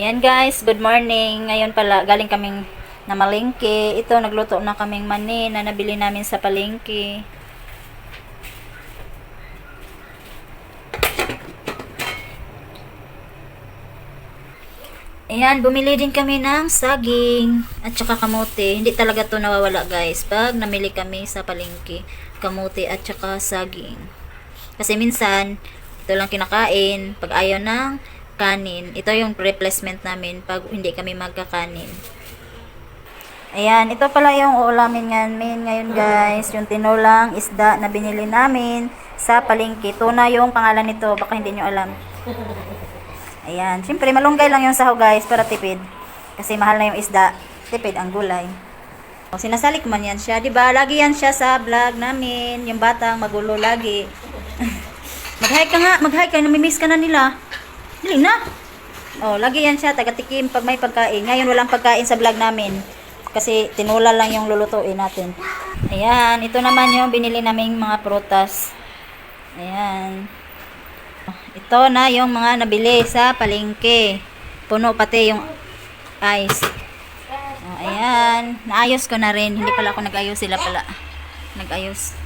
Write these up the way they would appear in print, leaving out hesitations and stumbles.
Ayan guys, good morning. Ngayon pala, galing kaming na malengke. Ito, nagluto na kaming mani na nabili namin sa palengke. Ayan, bumili din kami ng saging at saka kamote. Hindi talaga to nawawala guys pag namili kami sa palengke. Kamote at saka saging. Kasi minsan, ito lang kinakain pag ayaw ng kanin. Ito yung replacement namin pag hindi kami magkakanin. Ayan, ito pala yung uulamin ngayon guys. Yung tinulang isda na binili namin sa palengke. Tuna yung pangalan nito, baka hindi nyo alam. Ayan, syempre malunggay lang yung saho guys para tipid. Kasi mahal na yung isda, tipid ang gulay. O, sinasalik man yan siya, diba? Lagi yan siya sa vlog namin. Yung batang magulo lagi. Mag-hike ka nga, mag-hike ka, namimiss ka na nila. Dili na. Oh, lagi yan siya, taga-tikim pag may pagkain. Ngayon walang pagkain sa vlog namin. Kasi tinula lang yung lulutuin natin. Ayan, ito naman yung binili naming mga prutas. Ayan. Ito na yung mga nabili sa palengke. Puno pati yung ice. Oh, ayan. Naayos ko na rin. Hindi pala ako nag-ayos, sila pala nag-ayos.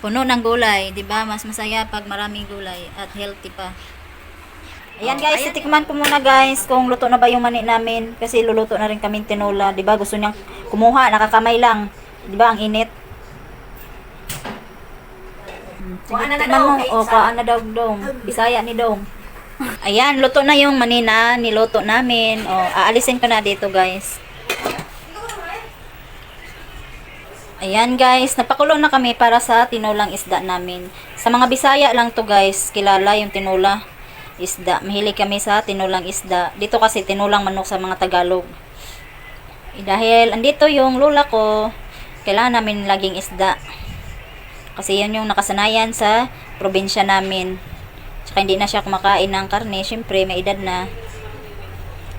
Puno ng gulay, 'di ba? Mas masaya pag maraming gulay at healthy pa. Ayan guys, titikman ko muna guys kung luto na ba yung mani namin kasi luluto na rin kaming tinola, 'di ba? Gusto niyang kumuha, nakakamay lang. 'Di ba? Ang init. Tikman mo, o kaan na daw dong. Bisaya ni dong. Ayan, luto na yung mani na niluto namin. O, aalisin ko na dito guys. Ayan guys, napakulo na kami para sa tinulang isda namin. Sa mga Bisaya lang to guys, kilala yung tinula isda. Mahilig kami sa tinulang isda. Dito kasi tinulang manok sa mga Tagalog. Dahil andito yung lula ko, kailangan namin laging isda. Kasi yan yung nakasanayan sa probinsya namin. Tsaka hindi na siya kumakain ng karne. Siyempre, may edad na.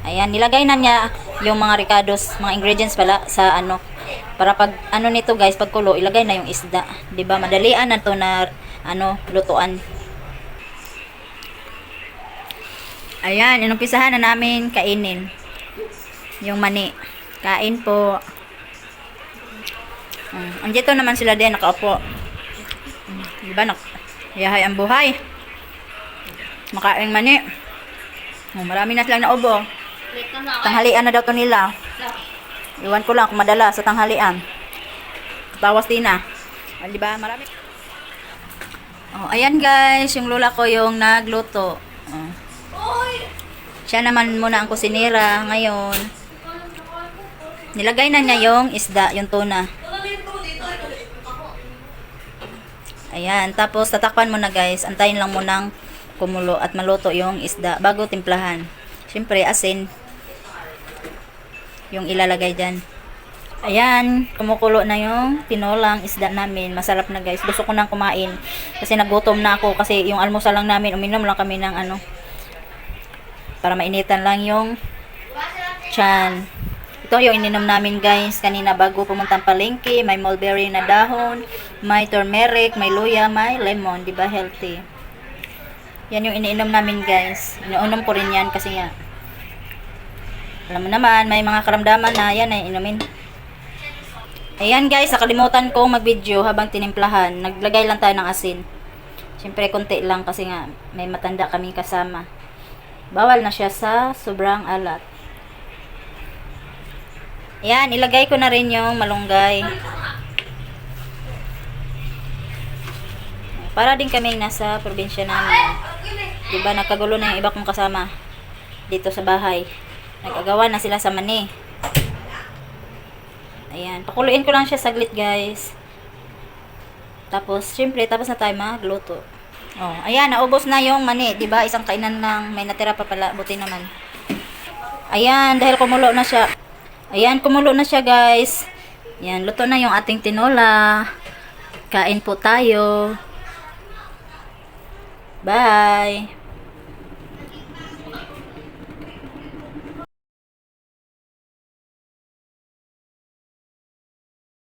Ayan, nilagay na niya yung mga ricados, mga ingredients pala sa ano. Para pag ano nito guys, pag kulo, ilagay na yung isda. 'Di ba? Madalian na to na ano, lutuan. Ayan, inumpisahan na namin kainin yung mani. Kain po. Andito naman sila din nakaupo. 'Di ba? Yahay ang buhay. Makain mani. Marami na silang naubo. Tanghalian na daw to nila. Iwan ko lang kung madala sa tanghalian. Bawas din na. Di ba? Marami. Oh, ayan guys, yung lola ko yung nagluto. Oh. Siya naman muna ang kusinera ngayon. Nilagay na niya yung isda, yung tuna. Ayan, tapos tatakpan mo na guys. Antayin lang mo nang kumulo at maluto yung isda bago timplahan. Siyempre, asin yung ilalagay dyan. Ayan, kumukulo na yung tinolang isda namin. Masarap na guys. Gusto ko nang kumain. Kasi nagutom na ako. Kasi yung almusal lang namin, uminom lang kami ng ano. Para mainitan lang yung tiyan. Ito yung ininom namin guys. Kanina bago pumuntang palengke. May mulberry na dahon. May turmeric, may luya, may lemon. Diba healthy? Yan yung iniinom namin guys. Iniunom ko rin yan kasi nga alam mo naman, may mga karamdaman na yan ay inumin. Ayan guys, nakalimutan kong mag-video habang tinimplahan. Naglagay lang tayo ng asin. Siyempre, konti lang kasi nga may matanda kami kasama. Bawal na siya sa sobrang alat. Ayan, ilagay ko na rin yung malunggay. Para din kaming nasa probinsya namin. Diba, nagkagulo na yung iba kong kasama dito sa bahay. Nag-agawan na sila sa mani. Ayan. Pakuluin ko lang siya saglit, guys. Tapos, syempre, tapos na tayo magluto. Oh, ayan. Naubos na yung mani. Diba? Isang kainan lang. May natira pa pala. Buti naman. Ayan. Dahil kumulo na siya. Ayan. Kumulo na siya, guys. Ayan. Luto na yung ating tinola. Kain po tayo. Bye.